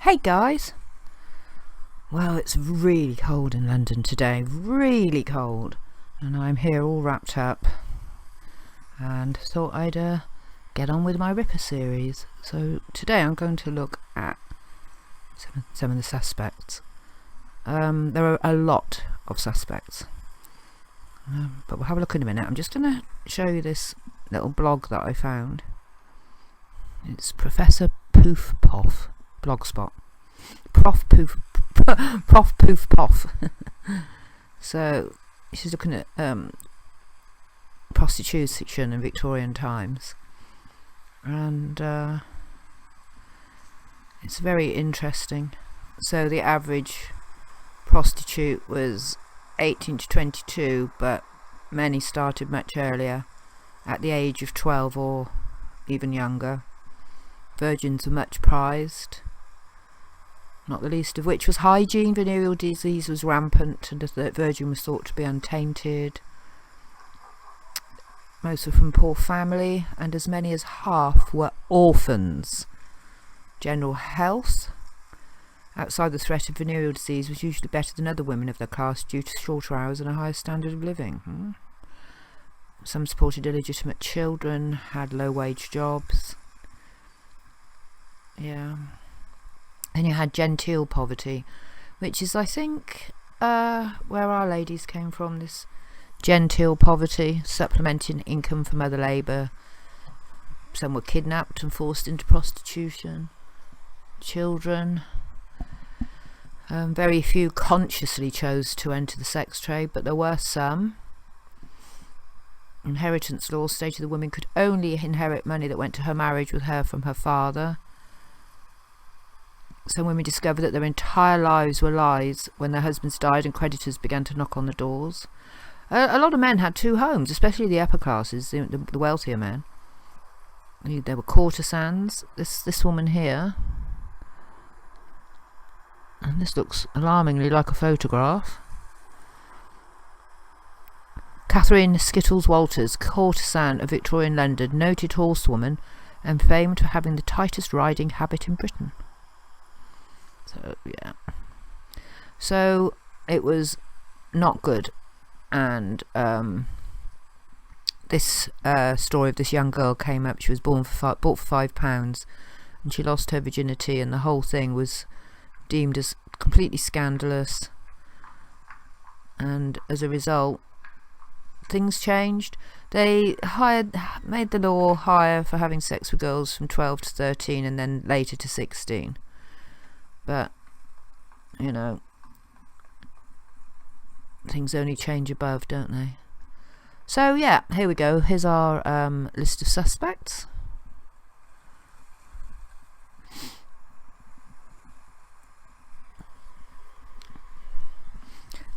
Hey guys! Well, it's really cold in London today, really cold, and I'm here all wrapped up and thought I'd get on with my Ripper series. So today I'm going to look at some of the suspects. There are a lot of suspects, but we'll have a look in a minute. I'm just going to show you this little blog that I found. It's Professor Poof Poff blogspot. Prof Poof Poff. So she's looking at prostitution in Victorian times, and it's very interesting. So the average prostitute was 18 to 22, but many started much earlier, at the age of 12 or even younger. Virgins were much prized, not the least of which was hygiene. Venereal disease was rampant, and the virgin was thought to be untainted. Most were from poor family, and as many as half were orphans. General health, outside the threat of venereal disease, was usually better than other women of their class due to shorter hours and a higher standard of living. Some supported illegitimate children, had low-wage jobs. Yeah. And you had genteel poverty, which is, I think, where our ladies came from, this genteel poverty, supplementing income from other labour. Some were kidnapped and forced into prostitution. Children. Very few consciously chose to enter the sex trade, but there were some. Inheritance law stated the woman could only inherit money that went to her marriage with her from her father. Some women discovered that their entire lives were lies when their husbands died and creditors began to knock on the doors. A lot of men had two homes, especially the upper classes, the wealthier men. There were courtesans. This woman here, and this looks alarmingly like a photograph. Catherine Skittles Walters, courtesan of Victorian London, noted horsewoman, and famed for having the tightest riding habit in Britain. So yeah, so it was not good, and this story of this young girl came up. She was bought for £5, and she lost her virginity, and the whole thing was deemed as completely scandalous. And as a result, things changed. They made the law higher for having sex with girls from 12 to 13, and then later to 16. But, you know, things only change above, don't they? So, yeah, here we go. Here's our list of suspects.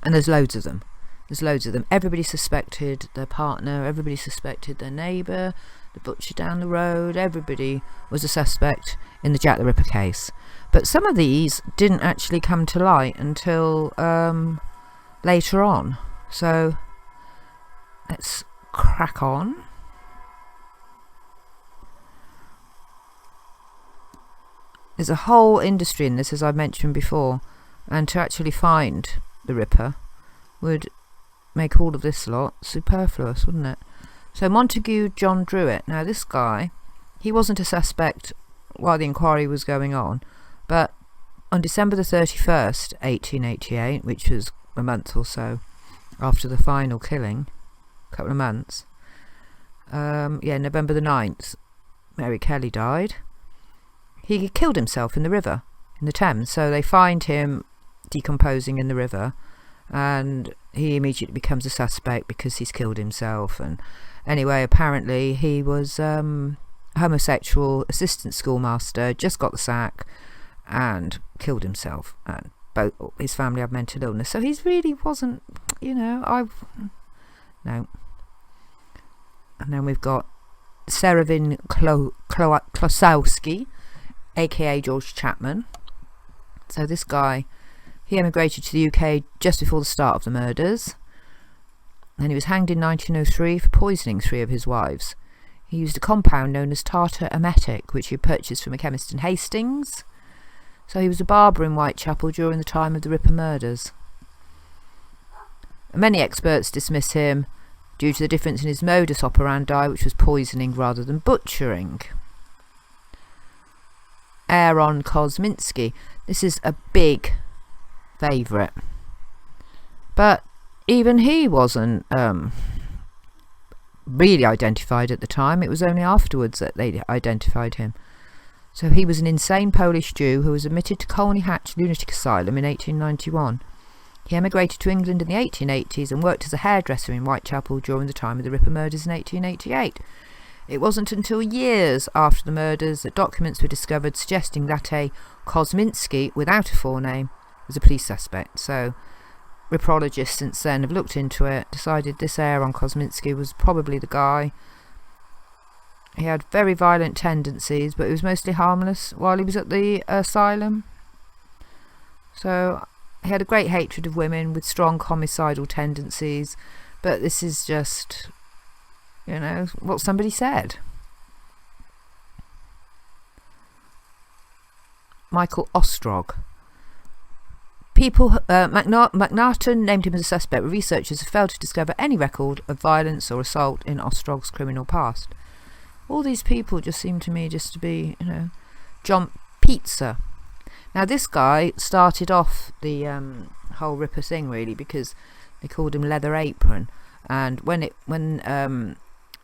And there's loads of them. Everybody suspected their partner, everybody suspected their neighbour, the butcher down the road. Everybody was a suspect in the Jack the Ripper case. But some of these didn't actually come to light until later on. So let's crack on. There's a whole industry in this, as I mentioned before, and to actually find the Ripper would make all of this lot superfluous, wouldn't it? So Montague John Druitt. Now this guy, he wasn't a suspect while the inquiry was going on, but on December the 31st, 1888, which was a month or so after the final killing, a couple of months, November the 9th, Mary Kelly died. He killed himself in the river, in the Thames. So they find him decomposing in the river, and he immediately becomes a suspect because he's killed himself. And anyway, apparently he was homosexual assistant schoolmaster, just got the sack and killed himself, and both his family had mental illness. So he really wasn't, no. And then we've got Seravin Klosowski, aka George Chapman. So this guy, he emigrated to the UK just before the start of the murders, and he was hanged in 1903 for poisoning 3 of his wives. He used a compound known as tartar emetic, which he purchased from a chemist in Hastings. So he was a barber in Whitechapel during the time of the Ripper murders. Many experts dismiss him due to the difference in his modus operandi, which was poisoning rather than butchering. Aaron Kosminski. This is a big favourite. But even he wasn't really identified at the time. It was only afterwards that they identified him. So he was an insane Polish Jew who was admitted to Colney Hatch Lunatic Asylum in 1891. He emigrated to England in the 1880s and worked as a hairdresser in Whitechapel during the time of the Ripper murders in 1888. It wasn't until years after the murders that documents were discovered suggesting that a Kosminski without a forename was a police suspect. So ripperologists since then have looked into it, decided this Aaron Kosminski was probably the guy. He had very violent tendencies, but he was mostly harmless while he was at the asylum. So he had a great hatred of women with strong homicidal tendencies, but this is just, you know, what somebody said. Michael Ostrog. McNarton named him as a suspect, but researchers have failed to discover any record of violence or assault in Ostrog's criminal past. All these people just seem to me just to be, you know, John Pizza. Now this guy started off the whole Ripper thing really because they called him Leather Apron, and when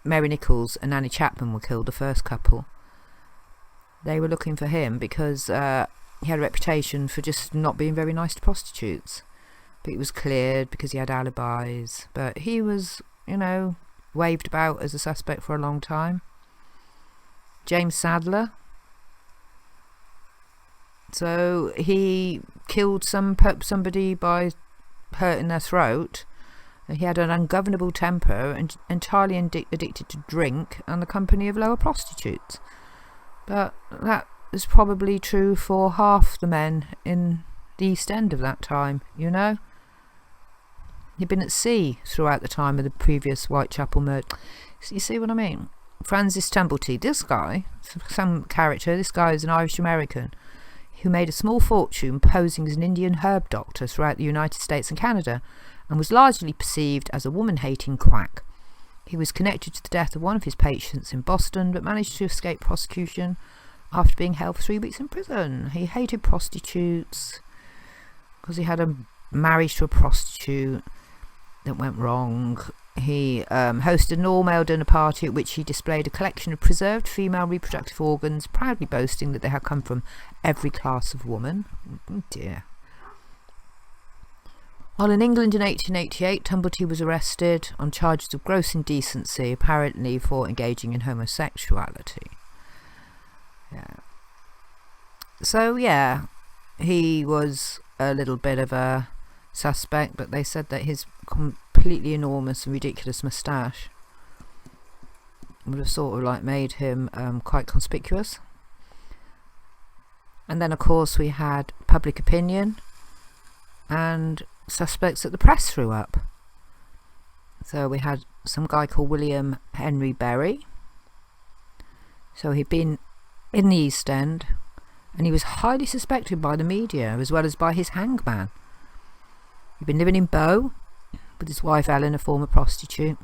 Mary Nichols and Annie Chapman were killed, the first couple, they were looking for him because he had a reputation for just not being very nice to prostitutes. But he was cleared because he had alibis. But he was, you know, waved about as a suspect for a long time. James Sadler. So he killed somebody by hurting their throat. He had an ungovernable temper and entirely addicted to drink and the company of lower prostitutes. But that is probably true for half the men in the East End of that time, you know. He'd been at sea throughout the time of the previous Whitechapel murder. You see what I mean? Francis Tumblety, this guy, some character, this guy is an Irish-American who made a small fortune posing as an Indian herb doctor throughout the United States and Canada, and was largely perceived as a woman-hating quack. He was connected to the death of one of his patients in Boston, but managed to escape prosecution after being held for 3 weeks in prison. He hated prostitutes because he had a marriage to a prostitute that went wrong. He hosted an all-male dinner party at which he displayed a collection of preserved female reproductive organs, proudly boasting that they had come from every class of woman. Oh dear. While in England in 1888, Tumblety was arrested on charges of gross indecency, apparently for engaging in homosexuality. Yeah. So yeah, he was a little bit of a suspect, but they said that his completely enormous and ridiculous moustache would have sort of like made him quite conspicuous. And then of course we had public opinion and suspects that the press threw up. So we had some guy called William Henry Berry. So he'd been in the East End and he was highly suspected by the media as well as by his hangman. He'd been living in Bow with his wife Ellen, a former prostitute.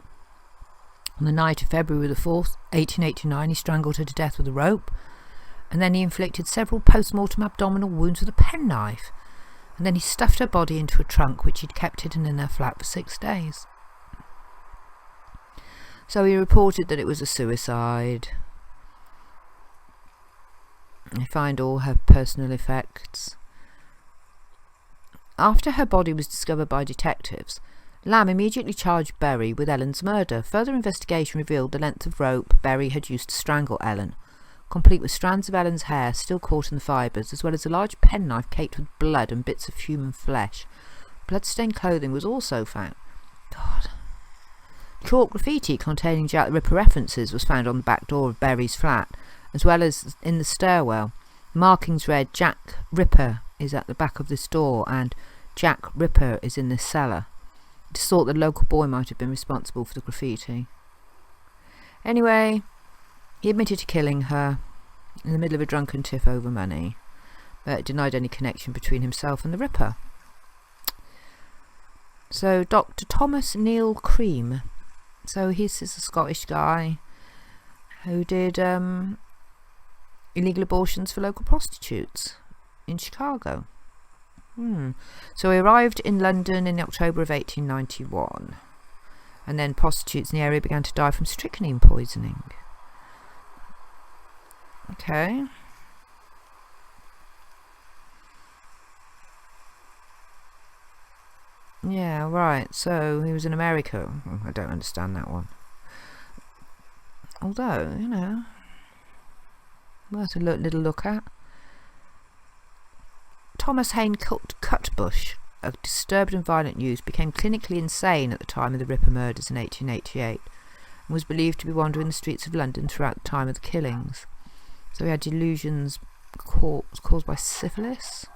On the night of February the 4th, 1889, he strangled her to death with a rope, and then he inflicted several post-mortem abdominal wounds with a penknife, and then he stuffed her body into a trunk which he'd kept hidden in their flat for 6 days. So he reported that it was a suicide. They find all her personal effects. After her body was discovered by detectives, Lamb immediately charged Berry with Ellen's murder. Further investigation revealed the length of rope Berry had used to strangle Ellen, complete with strands of Ellen's hair still caught in the fibres, as well as a large penknife caked with blood and bits of human flesh. Blood-stained clothing was also found. God. Chalk graffiti containing Jack the Ripper references was found on the back door of Berry's flat, as well as in the stairwell. Markings read, "Jack Ripper is at the back of this door," and "Jack Ripper is in this cellar." It is thought the local boy might have been responsible for the graffiti. Anyway, he admitted to killing her in the middle of a drunken tiff over money. but denied any connection between himself and the Ripper. So Dr Thomas Neil Cream, so he's a Scottish guy who did illegal abortions for local prostitutes in Chicago. So he arrived in London in October of 1891, and then prostitutes in the area began to die from strychnine poisoning. Okay. Yeah, right, so he was in America. I don't understand that one. Although, you know, worth a little look at. Thomas Hayne Cutbush, a disturbed and violent youth, became clinically insane at the time of the Ripper murders in 1888 and was believed to be wandering the streets of London throughout the time of the killings. So he had delusions caused by syphilis.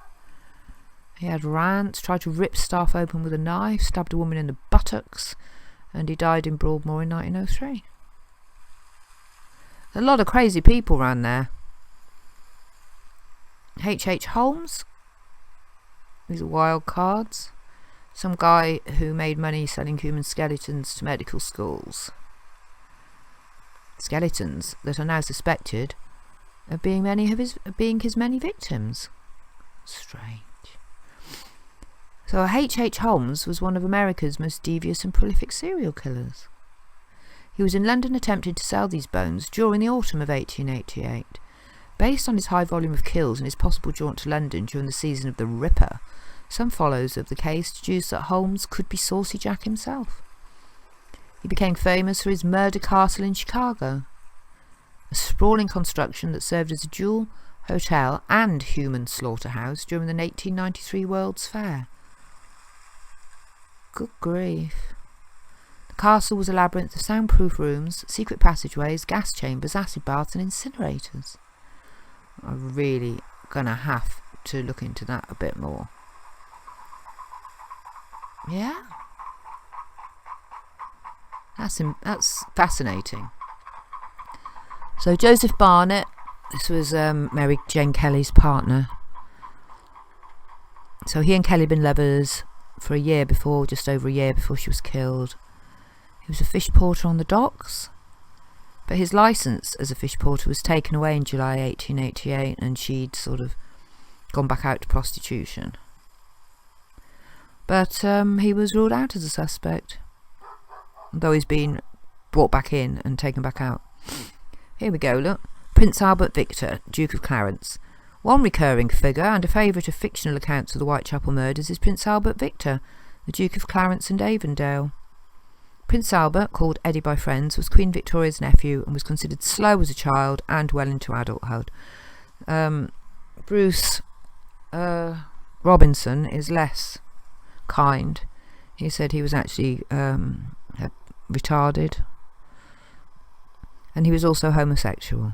He had rants, tried to rip staff open with a knife, stabbed a woman in the buttocks, and he died in Broadmoor in 1903. A lot of crazy people around there. H. Holmes. These are wild cards. Some guy who made money selling human skeletons to medical schools. Skeletons that are now suspected of being his many victims. Strange. So H. Holmes was one of America's most devious and prolific serial killers. He was in London attempting to sell these bones during the autumn of 1888. Based on his high volume of kills and his possible jaunt to London during the season of the Ripper, some followers of the case deduced that Holmes could be Saucy Jack himself. He became famous for his murder castle in Chicago, a sprawling construction that served as a dual, hotel and human slaughterhouse during the 1893 World's Fair. Good grief. The castle was a labyrinth of soundproof rooms, secret passageways, gas chambers, acid baths and incinerators. I'm really gonna have to look into that a bit more. Yeah? That's fascinating. So Joseph Barnett, this was Mary Jane Kelly's partner. So he and Kelly had been lovers for just over a year before she was killed. He was a fish porter on the docks, but his licence as a fish porter was taken away in July 1888 and she'd sort of gone back out to prostitution. But he was ruled out as a suspect, though he's been brought back in and taken back out. Here we go, look. Prince Albert Victor, Duke of Clarence. One recurring figure and a favourite of fictional accounts of the Whitechapel murders is Prince Albert Victor, the Duke of Clarence and Avondale. Prince Albert, called Eddie by friends, was Queen Victoria's nephew and was considered slow as a child and well into adulthood. Bruce Robinson is less kind. He said he was actually retarded, and he was also homosexual.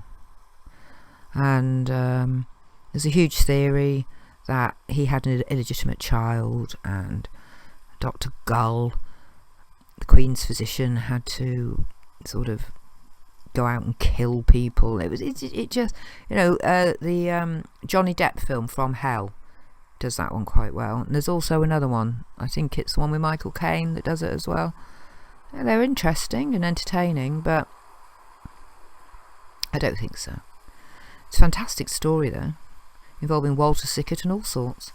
And there's a huge theory that he had an illegitimate child, and Dr. Gull, the Queen's physician, had to sort of go out and kill people. It just, you know, the Johnny Depp film From Hell does that one quite well. And there's also another one, I think it's the one with Michael Caine, that does it as well. Yeah, they're interesting and entertaining, but I don't think so. It's a fantastic story though, involving Walter Sickert and all sorts.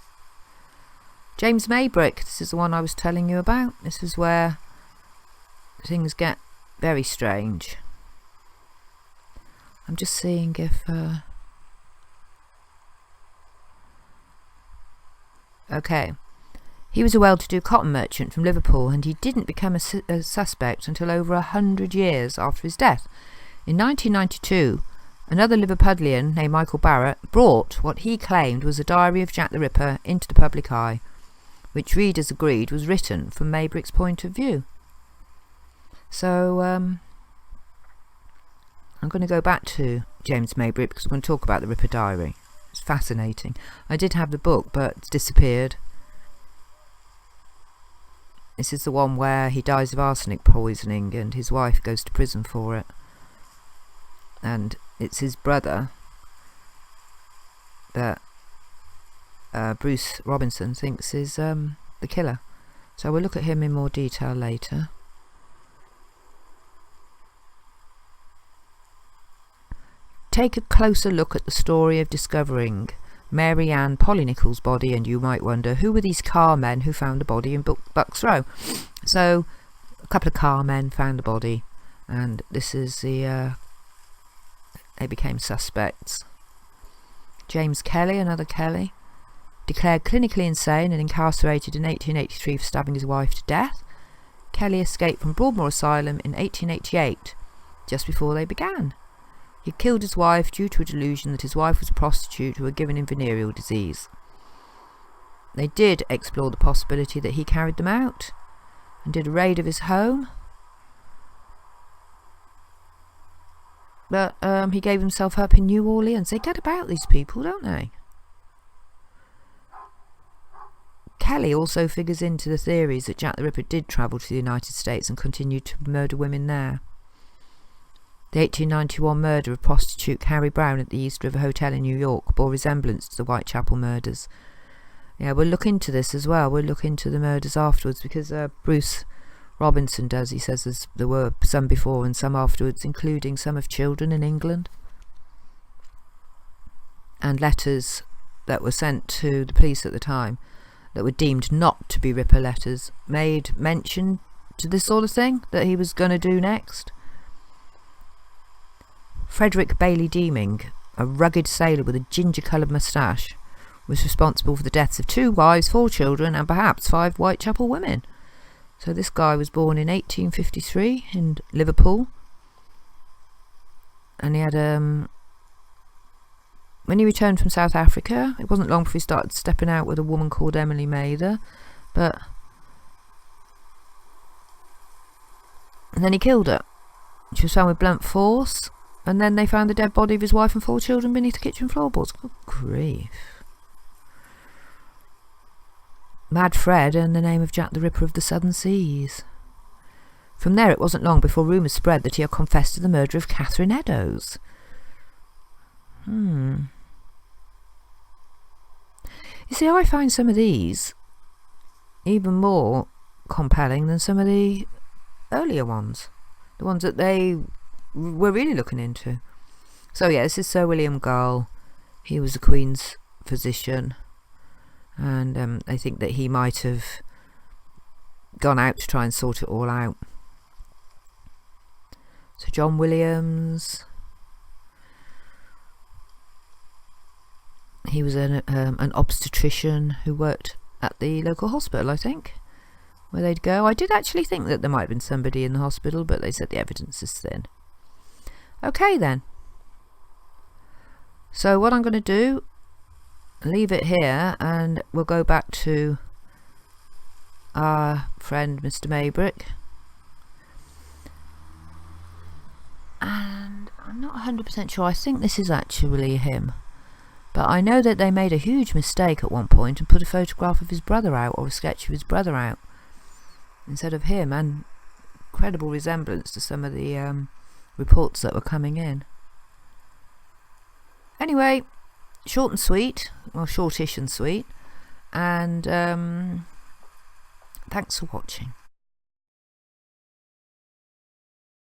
James Maybrick, this is the one I was telling you about. This is where things get very strange. I'm just seeing if okay. He was a well-to-do cotton merchant from Liverpool, and he didn't become a suspect until over 100 years after his death. In 1992, another Liverpudlian named Michael Barrett brought what he claimed was a diary of Jack the Ripper into the public eye, which readers agreed was written from Maybrick's point of view. So I'm going to go back to James Maybrick because I'm going to talk about the Ripper diary. It's fascinating. I did have the book, but it's disappeared. This is the one where he dies of arsenic poisoning and his wife goes to prison for it. And it's his brother that Bruce Robinson thinks is the killer. So we'll look at him in more detail later. Take a closer look at the story of discovering Mary Ann Pollynickel's body, and you might wonder, who were these car men who found the body in Bucks Row? So a couple of car men found the body, and this is the they became suspects. James Kelly, another Kelly, declared clinically insane and incarcerated in 1883 for stabbing his wife to death. Kelly escaped from Broadmoor Asylum in 1888, just before they began. He killed his wife due to a delusion that his wife was a prostitute who had given him venereal disease. They did explore the possibility that he carried them out and did a raid of his home. But he gave himself up in New Orleans. They get about these people, don't they? Kelly also figures into the theories that Jack the Ripper did travel to the United States and continued to murder women there. The 1891 murder of prostitute Carrie Brown at the East River Hotel in New York bore resemblance to the Whitechapel murders. Yeah, we'll look into this as well. We'll look into the murders afterwards, because Bruce Robinson does. He says there were some before and some afterwards, including some of children in England. And letters that were sent to the police at the time that were deemed not to be Ripper letters made mention to this sort of thing that he was going to do next. Frederick Bailey Deeming, a rugged sailor with a ginger-coloured moustache, was responsible for the deaths of 2 wives, 4 children, and perhaps 5 Whitechapel women. So this guy was born in 1853 in Liverpool, and he had when he returned from South Africa, it wasn't long before he started stepping out with a woman called Emily Mather, and then he killed her. She was found with blunt force. And then they found the dead body of his wife and 4 children beneath the kitchen floorboards. Good grief. Mad Fred earned the name of Jack the Ripper of the Southern Seas. From there it wasn't long before rumours spread that he had confessed to the murder of Catherine Eddowes. You see, I find some of these even more compelling than some of the earlier ones. The ones that they we're really looking into. So yeah, this is Sir William Gull. He was the Queen's physician, and I think that he might have gone out to try and sort it all out. So John Williams, he was an obstetrician who worked at the local hospital, I think, where they'd go. I did actually think that there might have been somebody in the hospital, but they said the evidence is thin. Okay then. So what I'm going to do, leave it here, and we'll go back to our friend Mr. Maybrick. And I'm not 100% sure. I think this is actually him. But I know that they made a huge mistake at one point and put a photograph of his brother out, or a sketch of his brother out, instead of him, and incredible resemblance to some of the reports that were coming in. Anyway, short and sweet, well, shortish and sweet, and thanks for watching.